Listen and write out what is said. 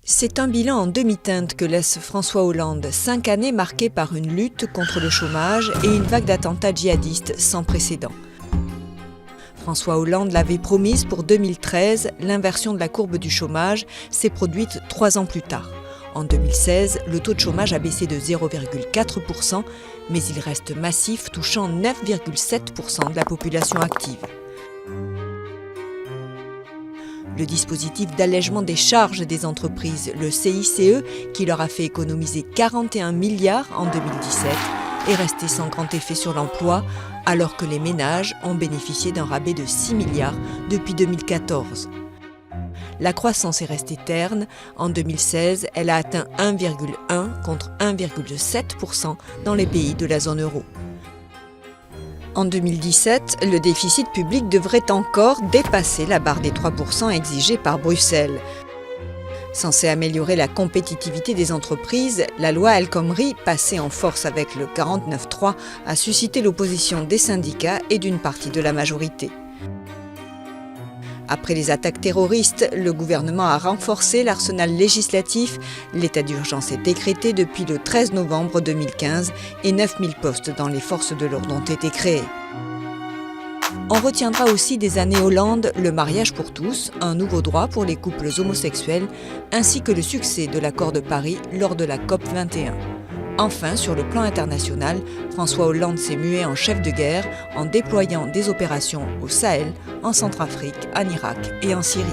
C'est un bilan en demi-teinte que laisse François Hollande, 5 années marquées par une lutte contre le chômage et une vague d'attentats djihadistes sans précédent. François Hollande l'avait promise pour 2013, l'inversion de la courbe du chômage s'est produite 3 ans plus tard. En 2016, le taux de chômage a baissé de 0,4%, mais il reste massif, touchant 9,7% de la population active. Le dispositif d'allègement des charges des entreprises, le CICE, qui leur a fait économiser 41 milliards en 2017, est resté sans grand effet sur l'emploi, alors que les ménages ont bénéficié d'un rabais de 6 milliards depuis 2014. La croissance est restée terne. En 2016, elle a atteint 1,1 contre 1,7% dans les pays de la zone euro. En 2017, le déficit public devrait encore dépasser la barre des 3% exigée par Bruxelles. Censée améliorer la compétitivité des entreprises, la loi El Khomri, passée en force avec le 49.3, a suscité l'opposition des syndicats et d'une partie de la majorité. Après les attaques terroristes, le gouvernement a renforcé l'arsenal législatif. L'état d'urgence est décrété depuis le 13 novembre 2015 et 9000 postes dans les forces de l'ordre ont été créés. On retiendra aussi des années Hollande le mariage pour tous, un nouveau droit pour les couples homosexuels, ainsi que le succès de l'accord de Paris lors de la COP 21. Enfin, sur le plan international, François Hollande s'est mué en chef de guerre en déployant des opérations au Sahel, en Centrafrique, en Irak et en Syrie.